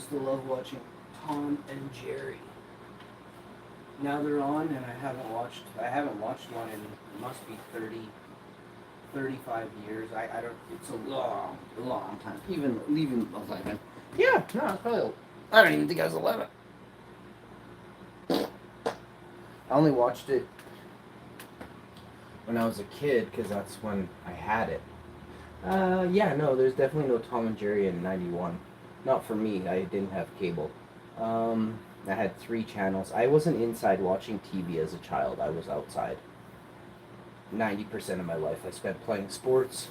used to love watching Tom and Jerry. Now they're on, and I haven't watched one in, it must be 30, 35 years. I don't, it's a long, long time. Even 11. Yeah, no, it's probably, I don't even think I was 11. I only watched it when I was a kid, because that's when I had it. Yeah, no, there's definitely no Tom and Jerry in 91. Not for me, I didn't have cable. I had 3 channels. I wasn't inside watching TV as a child, I was outside. 90% of my life I spent playing sports.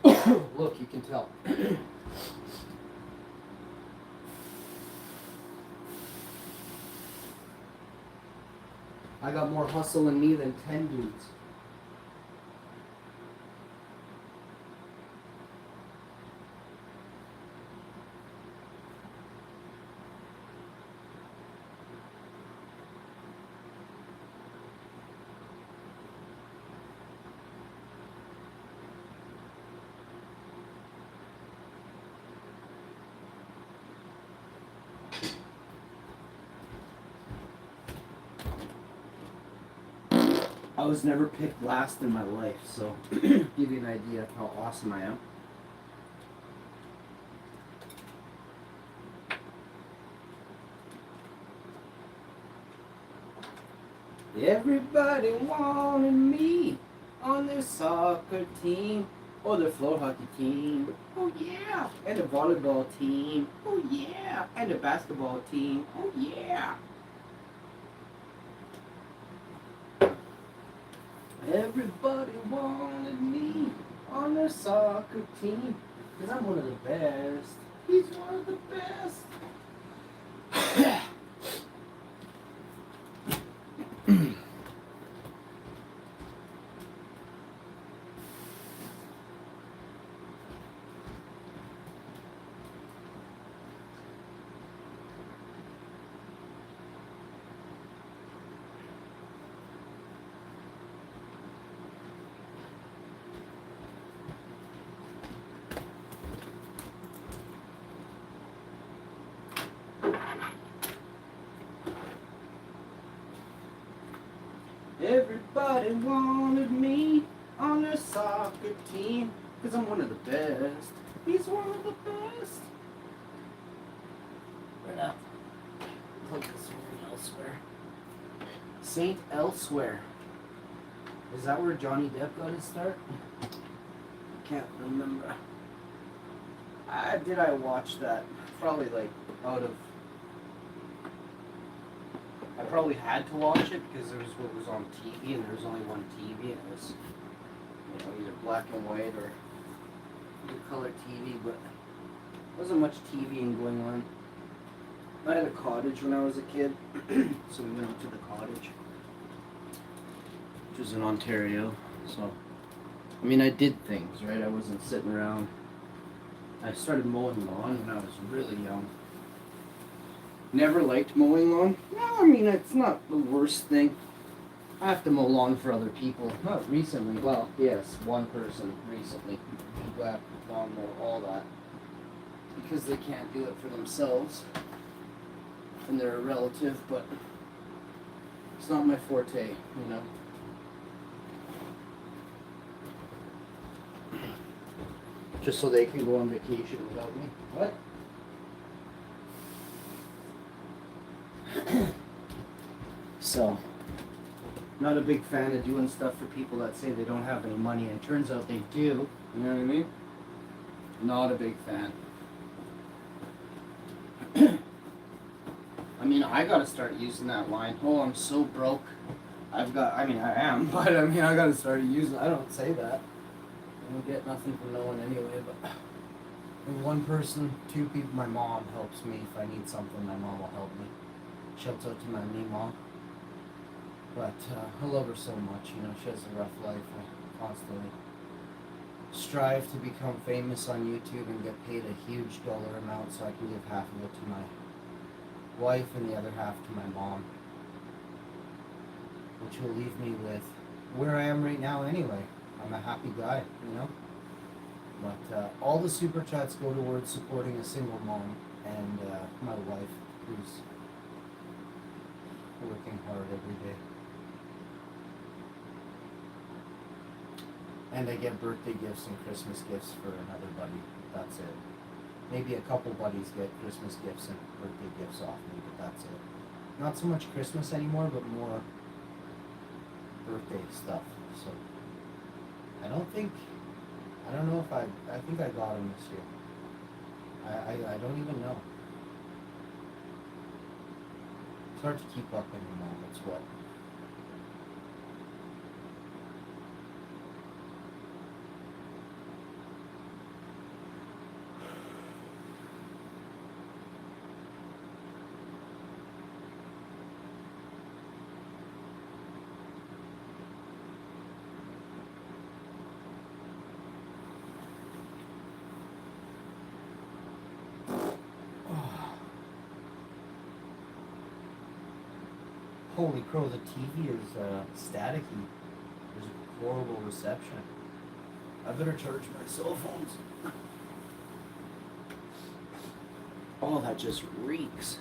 Look, you can tell. I got more hustle in me than 10 dudes. I was never picked last in my life, so give you an idea of how awesome I am. Everybody wanted me on their soccer team or their floor hockey team. Oh yeah, and the volleyball team. Oh yeah, and the basketball team. Oh yeah. Everybody wanted me on their soccer team, because I'm one of the best. He's one of the best. Everybody wanted me on their soccer team, because I'm one of the best. He's one of the best. Right now, plug this one elsewhere. Saint Elsewhere. Is that where Johnny Depp got his start? Can't remember. Did I watch that? Probably like out of. I probably had to watch it because there was what was on TV, and there was only one TV, and it was, either black and white or color TV, but there wasn't much TVing going on. I had a cottage when I was a kid, so we went out to the cottage, which was in Ontario. So, I mean, I did things, right? I wasn't sitting around. I started mowing lawn when I was really young. Never liked mowing lawn. No, I mean, it's not the worst thing. I have to mow lawn for other people. Not recently. Well, yes, one person recently. People have to lawn mow all that. Because they can't do it for themselves. And they're a relative, but it's not my forte, Just so they can go on vacation without me. What? So, not a big fan of doing stuff for people that say they don't have any money, and it turns out they do. You know what I mean? Not a big fan. I mean, I gotta start using that line. Oh, I'm so broke. I am, but I gotta start using. I don't say that. I don't get nothing from no one anyway, but one person, 2 people. My mom helps me if I need something. My mom will help me. Shouts out to my mom. But I love her so much. She has a rough life. I constantly strive to become famous on YouTube and get paid a huge dollar amount so I can give half of it to my wife and the other half to my mom, which will leave me with where I am right now anyway. I'm a happy guy, But all the super chats go towards supporting a single mom and my wife, who's working hard every day. And I get birthday gifts and Christmas gifts for another buddy. That's it. Maybe a couple buddies get Christmas gifts and birthday gifts off me, but that's it. Not so much Christmas anymore, but more birthday stuff. So I don't know if I think I got him this year. I don't even know. It's hard to keep up anymore, that's what. Holy crow, the TV is staticky. There's a horrible reception. I better charge my cell phones. Oh, that just reeks.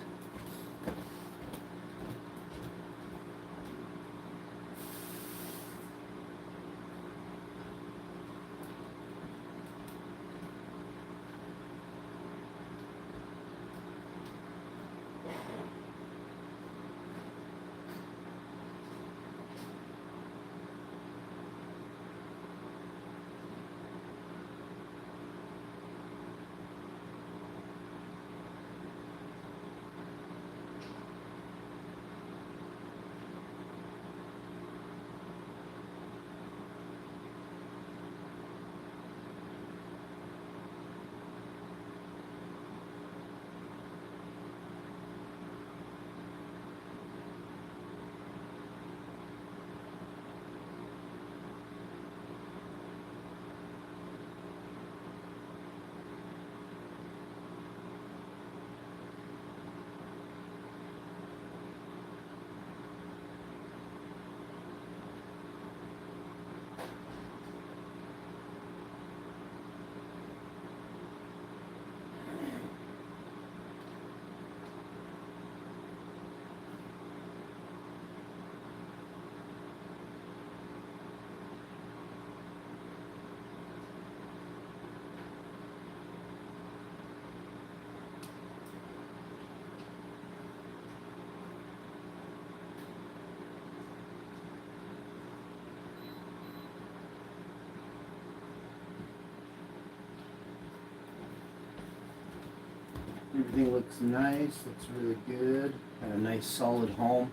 Everything looks nice, looks really good. Got a nice solid home.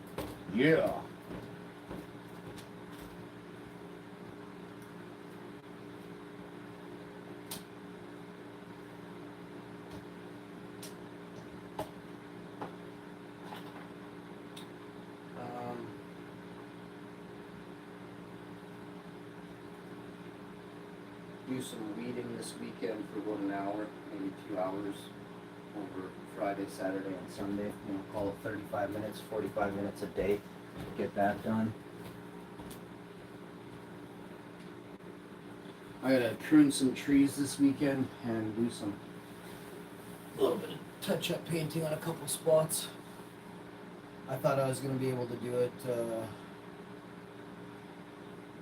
Yeah. Do some weeding this weekend for about an hour, maybe 2 hours. Over Friday, Saturday, and Sunday. You know, call it 35 minutes, 45 minutes a day. Get that done. I gotta prune some trees this weekend and do some a little bit of touch-up painting on a couple spots. I thought I was gonna be able to do it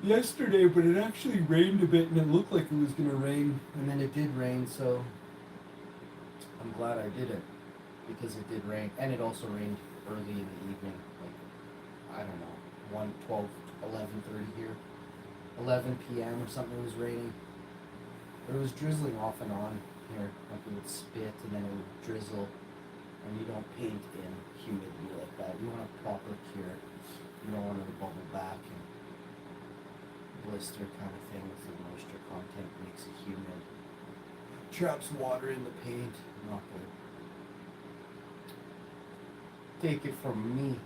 yesterday, but it actually rained a bit, and it looked like it was gonna rain, and then it did rain, so I'm glad I did it, because it did rain, and it also rained early in the evening, like, I don't know, 11:30 here, 11 p.m. or something. It was raining, but it was drizzling off and on here, like it would spit, and then it would drizzle, and you don't paint in humidity like that. You want a proper cure. You don't want it to bubble back and blister kind of thing with the moisture content, makes it humid. Traps water in the paint. Not good. Take it from me.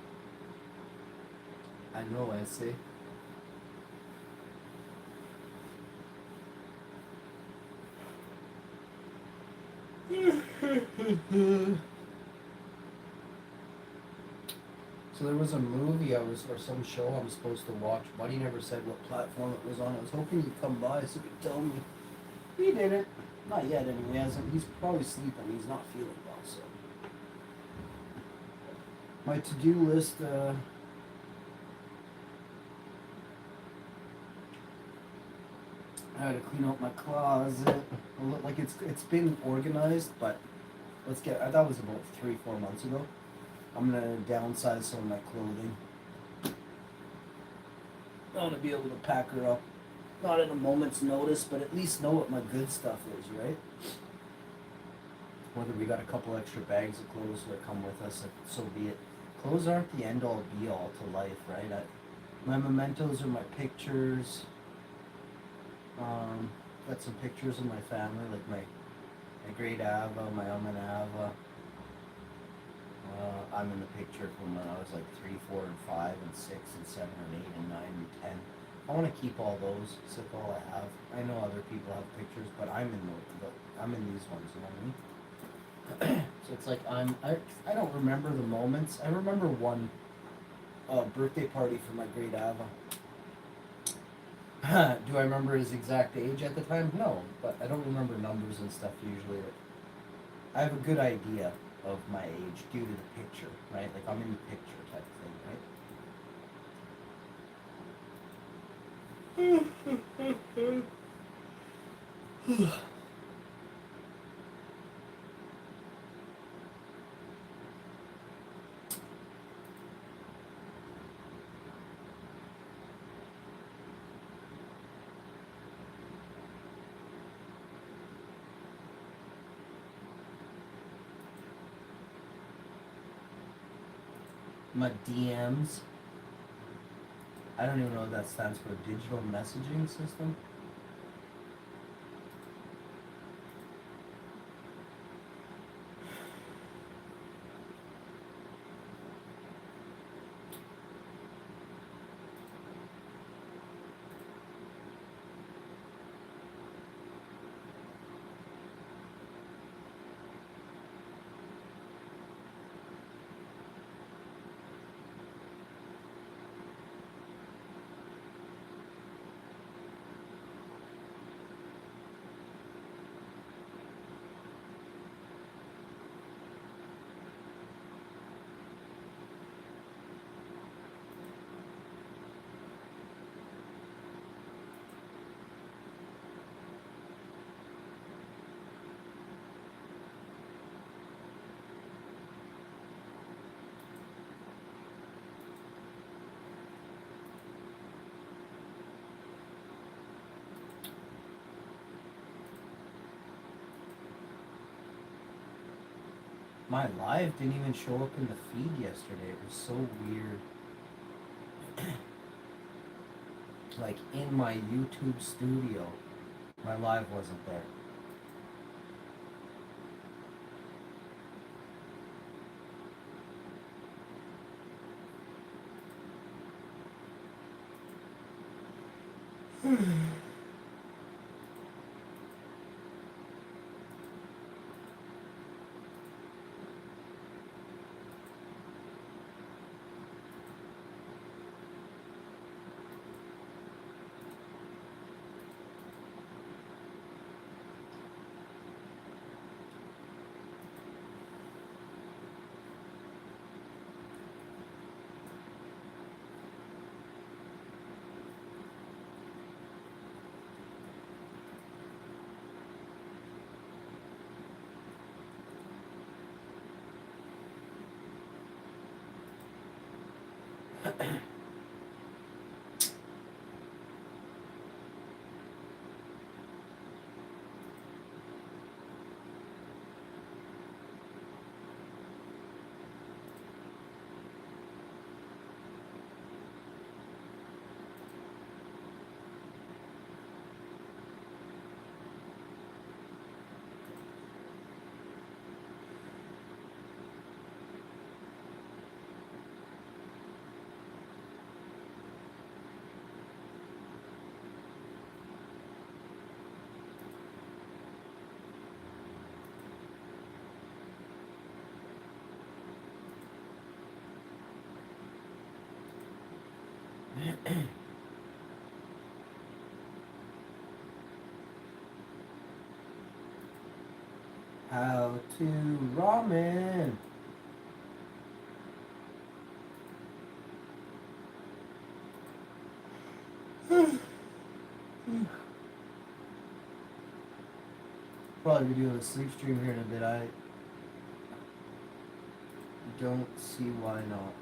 I know, I say. So there was a movie or some show I'm supposed to watch. Buddy never said what platform it was on. I was hoping you'd come by so you could tell me. He didn't. Not yet, anyway. He's probably sleeping. He's not feeling well, so. My to-do list. I had to clean out my closet. Like it's been organized, but that was about 3-4 months ago. I'm gonna downsize some of my clothing. I want to be able to pack her up, not at a moment's notice, but at least know what my good stuff is, right? Whether we got a couple extra bags of clothes that come with us, so be it. Clothes aren't the end all be all to life, right? My mementos are my pictures. Got some pictures of my family, like my great Ava, my and Ava. I'm in the picture from when I was like 3, 4, and 5, and 6, and 7, and 8, and 9, and 10. I want to keep all those. It's like all I have. I know other people have pictures, but I'm in I'm in these ones. You know what I mean? So it's like I don't remember the moments. I remember one birthday party for my great Ava. Do I remember his exact age at the time? No, but I don't remember numbers and stuff usually. I have a good idea of my age due to the picture, right? Like I'm in the picture type thing, right? My DMs. I don't even know what that stands for. Digital messaging system. My live didn't even show up in the feed yesterday. It was so weird. Like in my YouTube studio, my live wasn't there. How to ramen. Probably be doing a sleep stream here in a bit. I don't see why not.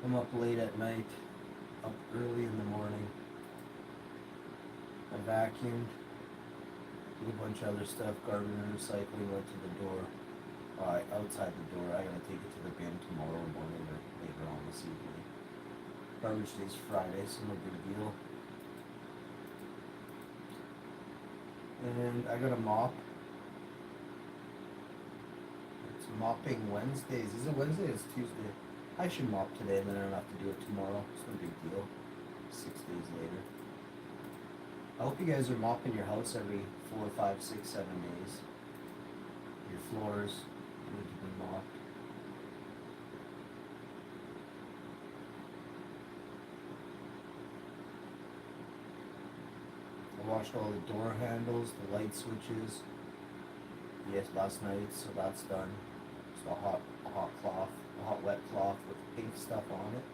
I'm up late at night, up early in the morning. I vacuumed, did a bunch of other stuff, garbage and recycling, went to the door. Outside the door. I gotta take it to the bin tomorrow morning or later on this evening. Garbage day's Friday, so no big deal. And I got a mop. It's mopping Wednesdays. Is it Wednesday? It's Tuesday. I should mop today and then I don't have to do it tomorrow. It's no big deal. 6 days later. I hope you guys are mopping your house every 4, 5, 6, 7 days. Your floors need to be mopped. I washed all the door handles, the light switches. Yes, last night, so that's done. So a hot cloth, a hot wet cloth with pink stuff on it.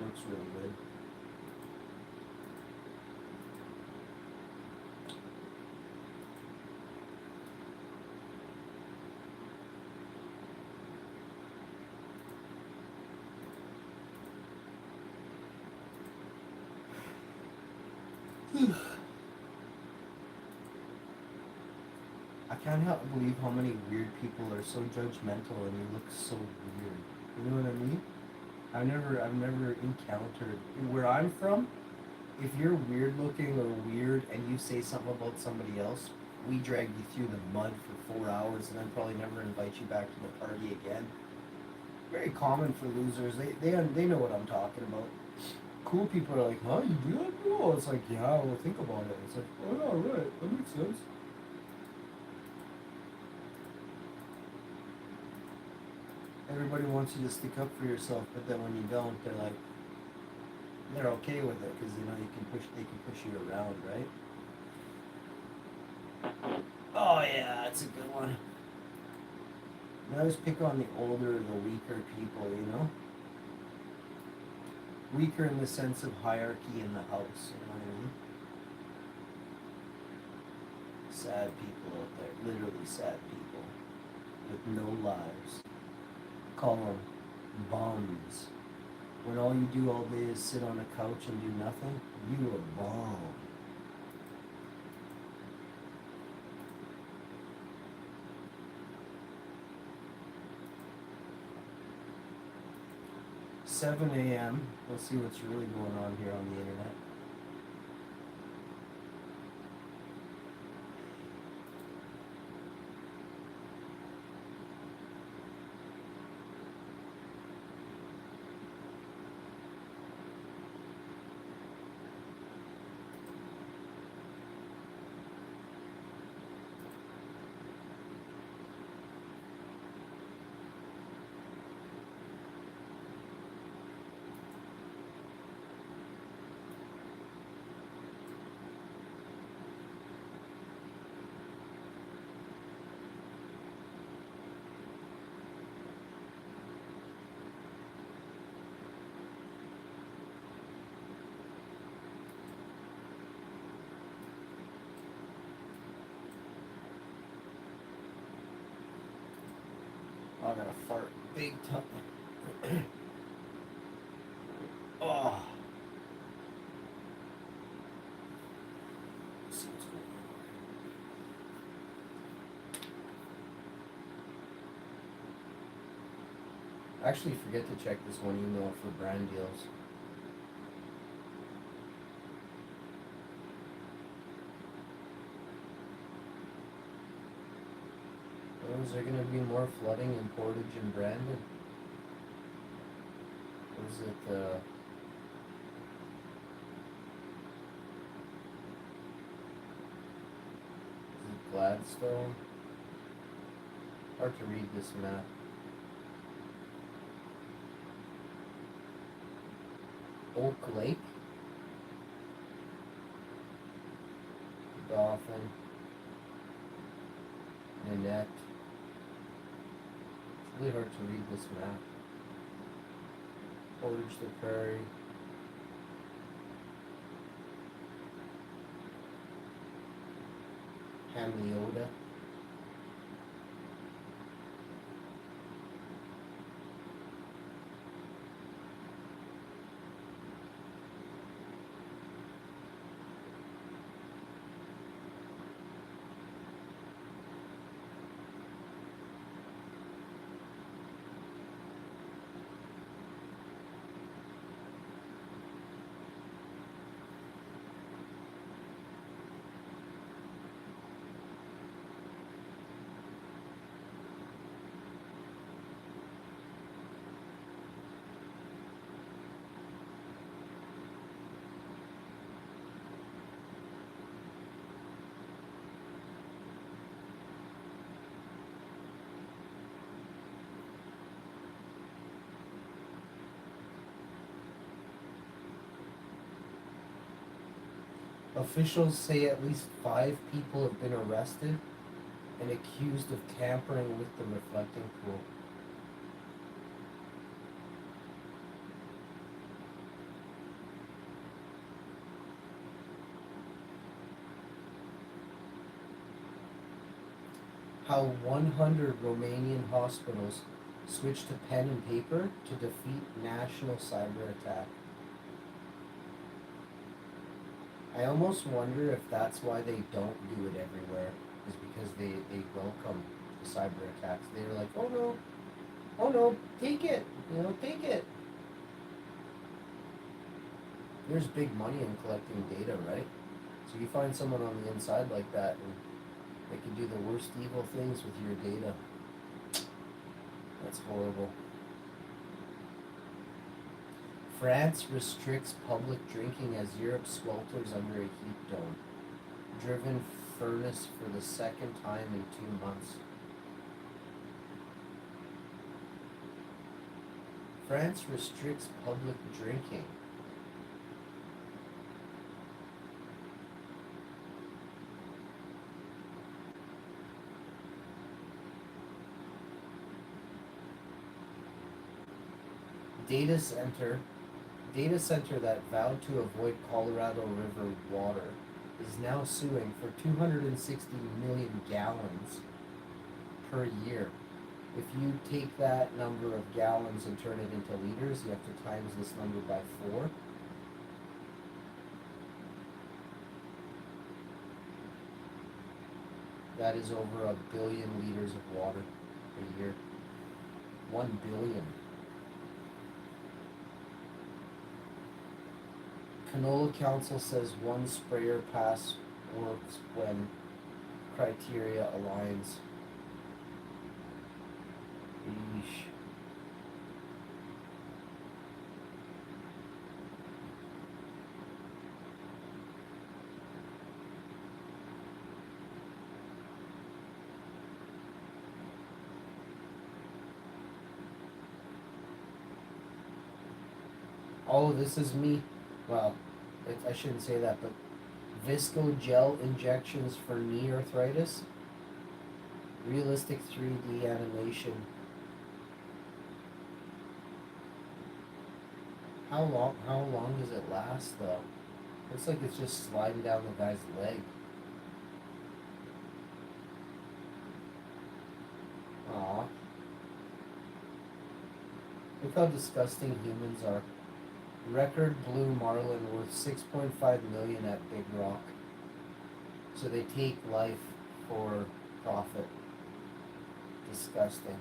Looks really good. I can't help but believe how many weird people are so judgmental and you look so weird. You know what I mean? I've never encountered where I'm from. If you're weird looking or weird and you say something about somebody else, we drag you through the mud for 4 hours and then probably never invite you back to the party again. Very common for losers. They know what I'm talking about. Cool people are like, huh, you do that? No. It's like, yeah, well, think about it. It's like, oh, yeah, right. That makes sense. Everybody wants you to stick up for yourself, but then when you don't, they're okay with it because they can push you around, right? Oh yeah, that's a good one. I always pick on the older, the weaker people, weaker in the sense of hierarchy in the house, you know what I mean? Sad people out there, literally sad people with no lives. Call them bums. When all you do all day is sit on a couch and do nothing, you a bum. "7 a.m. Let's see what's really going on here on the internet. Oh, I gotta fart big time. Oh. Let's see what's going on. I actually forget to check this one email for brand deals. Oh, is there gonna be more flooding in Portage and Brandon? Or is it Gladstone? Hard to read this map. Oak Lake? Dauphin. Nanette. It's really hard to read this map. Portage the Prairie. Hamliota. Officials say at least 5 people have been arrested and accused of tampering with the reflecting pool. How 100 Romanian hospitals switched to pen and paper to defeat national cyber attack. I almost wonder if that's why they don't do it everywhere, is because they welcome the cyber attacks. They're like, oh no, take it, take it. There's big money in collecting data, right? So you find someone on the inside like that, and they can do the worst evil things with your data. That's horrible. France restricts public drinking as Europe swelters under a heat dome. Driven furnace for the second time in 2 months. France restricts public drinking. Data center that vowed to avoid Colorado River water is now suing for 260 million gallons per year. If you take that number of gallons and turn it into liters, you have to times this number by 4. That is over 1 billion liters of water a year. 1 billion. Canola Council says one sprayer pass works when criteria aligns. Eesh. Oh, this is me. Well, I shouldn't say that, but Visco gel injections for knee arthritis. Realistic 3D animation. How long does it last though? Looks like it's just sliding down the guy's leg. Aw. Look how disgusting humans are. Record blue marlin worth 6.5 million at Big Rock. So they take life for profit. Disgusting.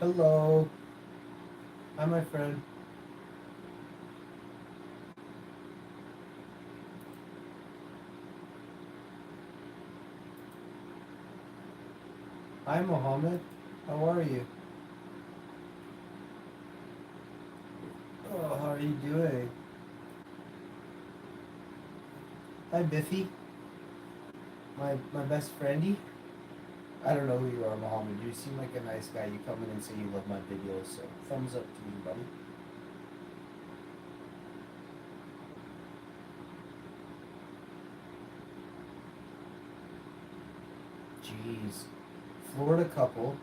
Hello. Hi, my friend. Hi, Mohammed. How are you? Oh, how are you doing? Hi, Biffy. My best friendy. I don't know who you are, Mohammed. You seem like a nice guy. You come in and say you love my videos, so thumbs up to you, buddy. Jeez. Florida couple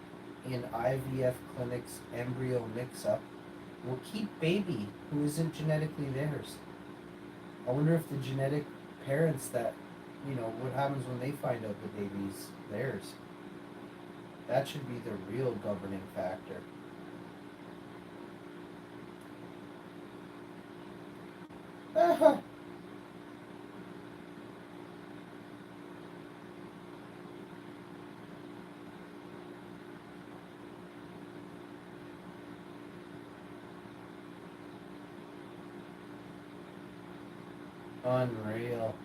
in IVF clinics embryo mix-up will keep baby who isn't genetically theirs. I wonder if the genetic parents that, what happens when they find out the baby's theirs. That should be the real governing factor. Unreal.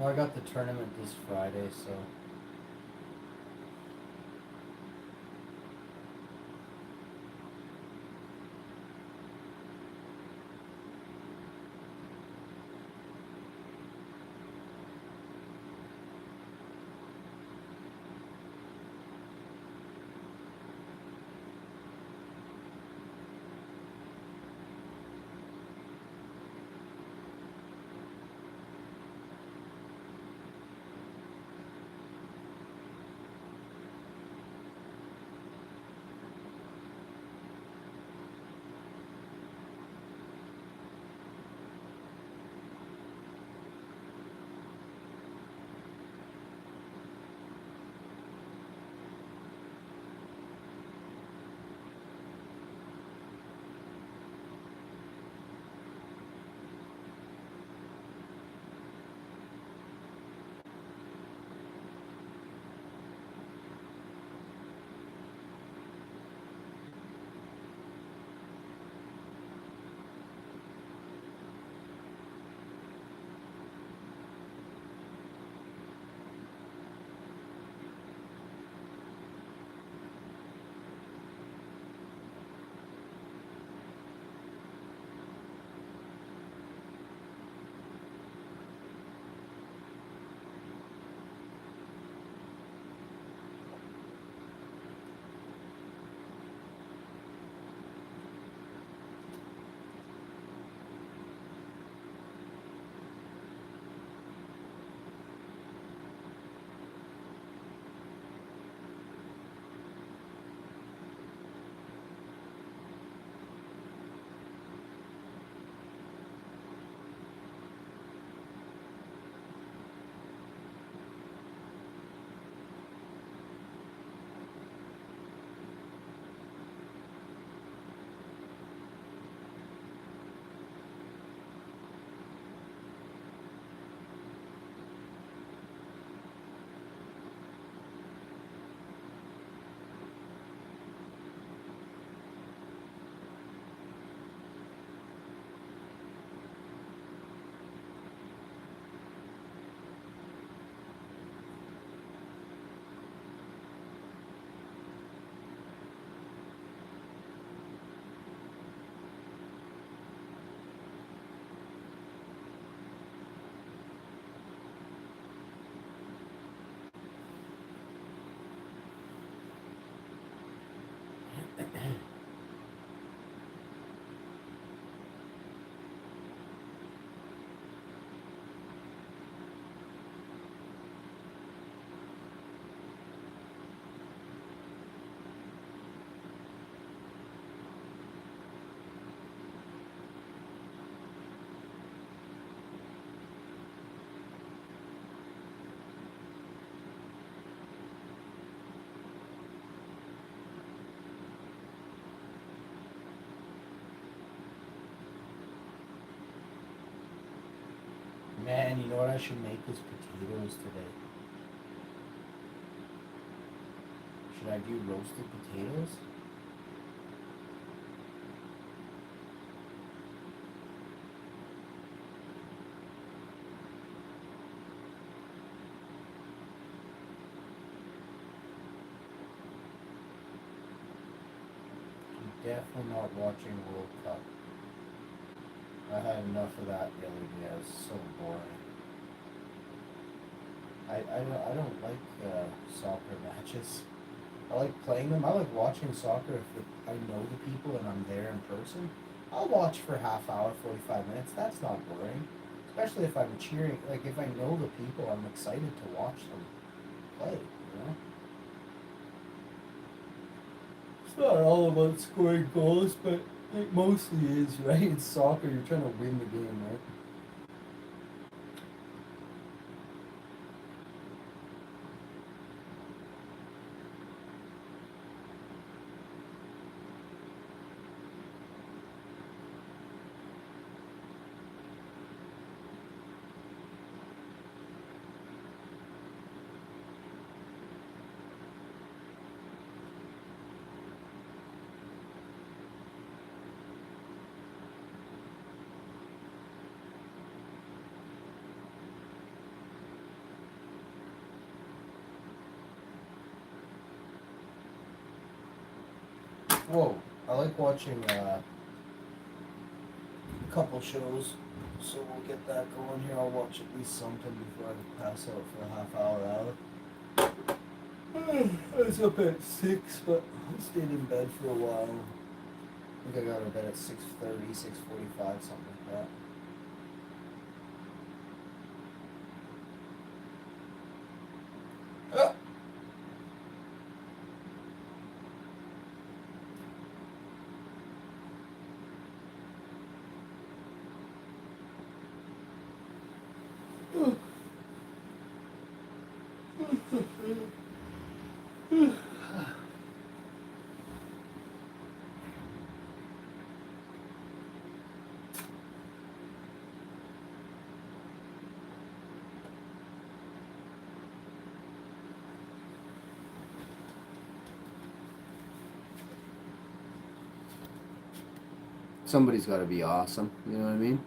Well, I got the tournament this Friday, so. Man, you know what I should make is potatoes today. Should I do roasted potatoes? I'm definitely not watching World Cup. I had enough of that the other day. It was so boring. I don't like soccer matches. I like playing them. I like watching soccer if I know the people and I'm there in person. I'll watch for half hour, 45 minutes. That's not boring. Especially if I'm cheering. Like, if I know the people, I'm excited to watch them play, you know? It's not all about scoring goals, but it mostly is, right? It's soccer. You're trying to win the game, right? Whoa. I like watching a couple shows, so we'll get that going here. I'll watch at least something before I pass out for a half hour. I was up at 6, but I stayed in bed for a while. I think I got out of bed at 6:30, 6:45, something like that. Ah! Somebody's got to be awesome, you know what I mean?